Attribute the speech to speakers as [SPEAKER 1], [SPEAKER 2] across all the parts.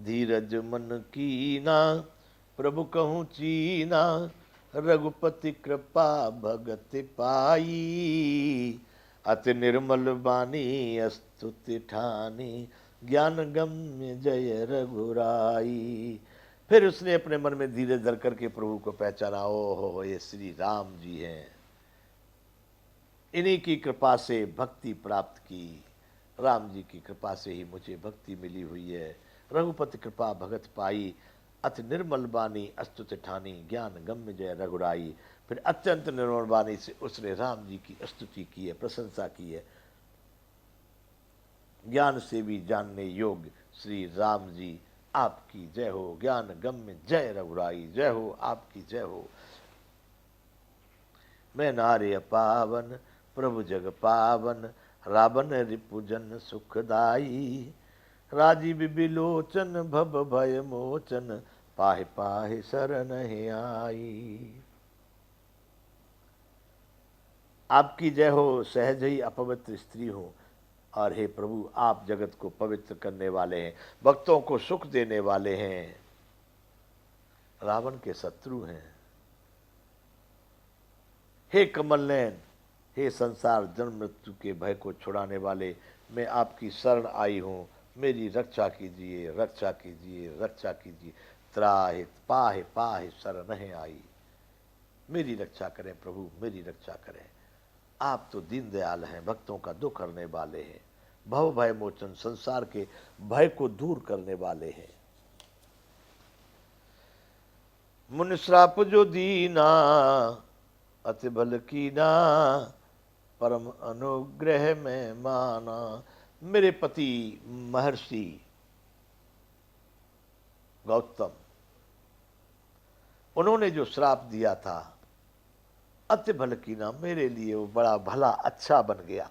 [SPEAKER 1] धीरज मन कीना प्रभु कहूँ चीना, रघुपति कृपा भगत पाई। अति निर्मल बानी अस्तुति ठानी, ज्ञान गम्य जय रघुराई। फिर उसने अपने मन में धीरज धर करके प्रभु को पहचाना, ओ हो ये श्री राम जी हैं। इन्हीं की कृपा से भक्ति प्राप्त की, राम जी की कृपा से ही मुझे भक्ति मिली हुई है। रघुपति कृपा भगत पाई, अति निर्मल बानी अस्तुत ठानी, ज्ञान गम्य जय रघुराई। फिर अत्यंत निर्मल बानी से उसने राम जी की स्तुति की है, प्रशंसा की है। ज्ञान से भी जानने योग्य श्री राम जी आपकी जय हो, ज्ञान गम्य जय रघुराई, जय हो आपकी जय हो। मैं नार्य पावन प्रभु जग पावन, रावण रिपुजन सुखदाई। राजीव बिलोचन भव भय मोचन, पाहि पाहि शरण आई। आपकी जय हो, सहज ही अपवित्र स्त्री हो। और हे प्रभु, आप जगत को पवित्र करने वाले हैं, भक्तों को सुख देने वाले हैं, रावण के शत्रु हैं। हे कमल नयन, हे संसार जन्म मृत्यु के भय को छुड़ाने वाले, मैं आपकी शरण आई हूँ, मेरी रक्षा कीजिए, रक्षा कीजिए, रक्षा कीजिए। त्राहि पाहि पाहि शरण आई। मेरी रक्षा करें प्रभु, मेरी रक्षा करें। आप तो दीनदयाल हैं, भक्तों का दुख करने वाले हैं, भव भय मोचन, संसार के भय को दूर करने वाले हैं। मुनि श्राप जो दीना अति बल कीना, परम अनुग्रह में माना। मेरे पति महर्षि गौतम, उन्होंने जो श्राप दिया था, अति भल कीना, मेरे लिए वो बड़ा भला अच्छा बन गया,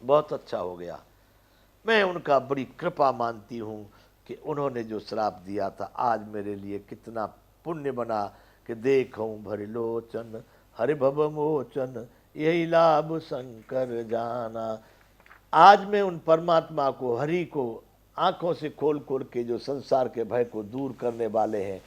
[SPEAKER 1] बहुत अच्छा हो गया। मैं उनका बड़ी कृपा मानती हूँ कि उन्होंने जो श्राप दिया था, आज मेरे लिए कितना पुण्य बना कि देखूं भरि लोचन हरि भव मोचन, यही लाभ शंकर जाना। आज मैं उन परमात्मा को, हरि को आंखों से खोल खोल के जो संसार के भय को दूर करने वाले हैं,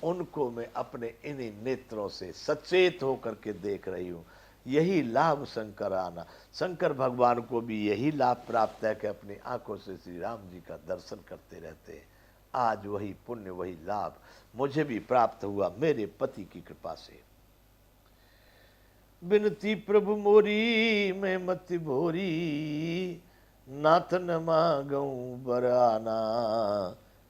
[SPEAKER 1] उनको मैं अपने इन्हीं नेत्रों से सचेत होकर के देख रही हूँ। यही लाभ शंकर आना। शंकर भगवान को भी यही लाभ प्राप्त है कि अपनी आंखों से श्री राम जी का दर्शन करते रहते हैं। आज वही पुण्य, वही लाभ मुझे भी प्राप्त हुआ मेरे पति की कृपा से। बिनती प्रभु मोरी मैं मति भोरी, नाथ न मांगऊं बराना।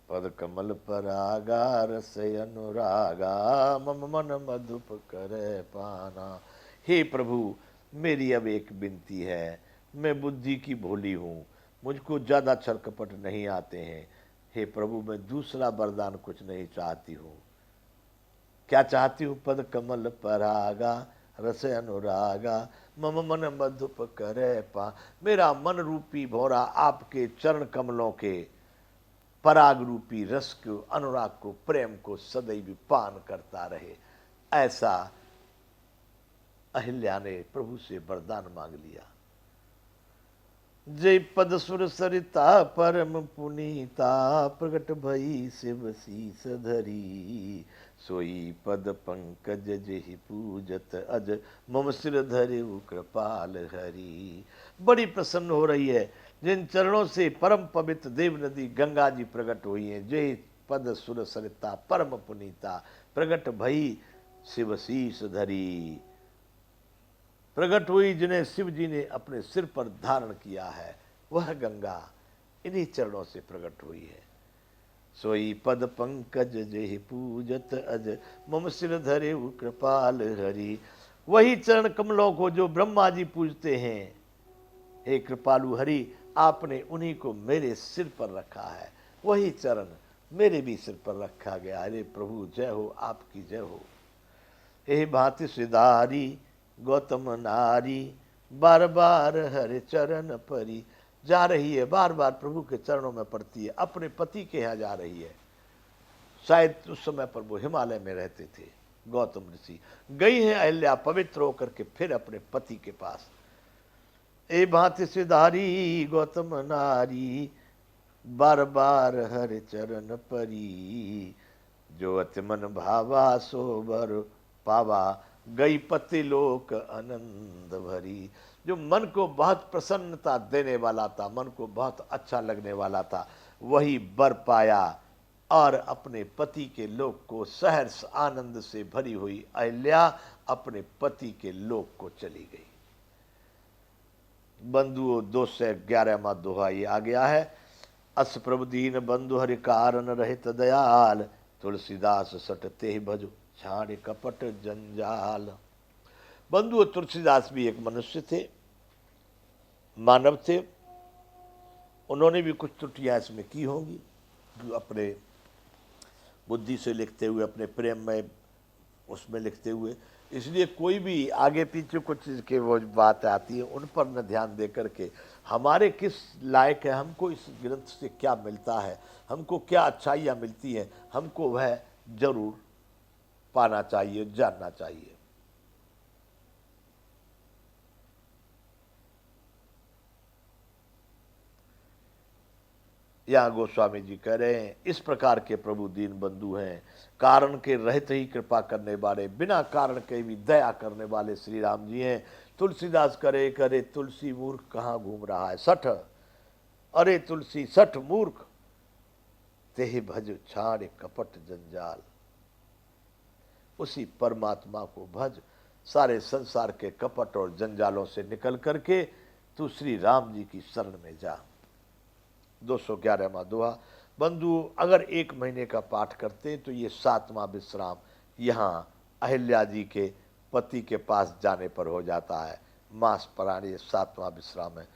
[SPEAKER 1] पद कमल पर आगा रस अनुरागा, मम मन मधुप करे पाना। हे प्रभु, मेरी अब एक विनती है। मैं बुद्धि की भोली हूँ, मुझको ज़्यादा छल कपट नहीं आते हैं। हे प्रभु, मैं दूसरा वरदान कुछ नहीं चाहती हूँ। क्या चाहती हूँ? पद कमल परागा रस अनुरागा, मम मन मधुप करे पा। मेरा मन रूपी भौरा आपके चरण कमलों के पराग रूपी रस को, अनुराग को, प्रेम को सदैव पान करता रहे। ऐसा अहिल्या ने प्रभु से वरदान मांग लिया। जय पद सुर सरिता परम पुनीता, प्रगट भई शिव शीस धरी। सोई पद पंकज जेहि पूजत अज, मम सिर धरे कृपाल हरि। बड़ी प्रसन्न हो रही है जिन चरणों से परम पवित्र देव नदी गंगा जी प्रकट हुई है। जय पद सुर सरिता परम पुनीता, प्रगट भई शिव शीस धरी। प्रकट हुई जिन्हें शिव जी ने अपने सिर पर धारण किया है, वह गंगा इन्हीं चरणों से प्रकट हुई है। सोई पद पंकज जेहि पूजत अज, मम सिर धरे कृपाल हरि। वही चरण कमलों को जो ब्रह्मा जी पूजते हैं, हे कृपालु हरि, आपने उन्हीं को मेरे सिर पर रखा है। वही चरण मेरे भी सिर पर रखा गया। अरे प्रभु, जय हो, आपकी जय हो। हे भांति सिधारी गौतम नारी, बार बार हरे चरण परी। जा रही है, बार बार प्रभु के चरणों में पड़ती है, अपने पति के यहाँ जा रही है। शायद उस समय पर वो हिमालय में रहते थे गौतम ऋषि। गई है अहिल्या पवित्र होकर के फिर अपने पति के पास। ए भांति सिधारी गौतम नारी, बार बार हर चरण परी। जो अति मन भावा सो बर पावा, गई पति लोक आनंद भरी। जो मन को बहुत प्रसन्नता देने वाला था, मन को बहुत अच्छा लगने वाला था, वही बर पाया और अपने पति के लोक को सहर्ष आनंद से भरी हुई अहिल्या अपने पति के लोक को चली गई। बंधुओं 211वां दोहा ये आ गया है। अस प्रभु दीन बंधु हरि कारण रहित दयाल, तुलसीदास सटते ही भजो छाड़ कपट जंजाल। बंधु तुलसीदास भी एक मनुष्य थे, मानव थे। उन्होंने भी कुछ त्रुटियां इसमें की होंगी, अपने बुद्धि से लिखते हुए, अपने प्रेम में उसमें लिखते हुए। इसलिए कोई भी आगे पीछे कुछ के वो बात आती है उन पर न ध्यान दे करके हमारे किस लायक है, हमको इस ग्रंथ से क्या मिलता है, हमको क्या अच्छाइयाँ मिलती हैं, हमको वह जरूर पाना चाहिए, जानना चाहिए। यहाँ गोस्वामी जी कह रहे हैं, इस प्रकार के प्रभु दीन बंधु हैं, कारण के रहित ही कृपा करने वाले, बिना कारण के भी दया करने वाले श्री राम जी हैं। तुलसीदास करे करे तुलसी मूर्ख कहाँ घूम रहा है सठ, अरे तुलसी सठ मूर्ख तेहि भज छाड़ कपट जंजाल। उसी परमात्मा को भज, सारे संसार के कपट और जंजालों से निकल करके तू श्री राम जी की शरण में जा। 211वां दोहा। बंधु अगर 1 महीने का पाठ करते तो ये 7वां विश्राम यहाँ अहिल्या जी के पति के पास जाने पर हो जाता है। मास प्राण ये 7वां विश्राम है।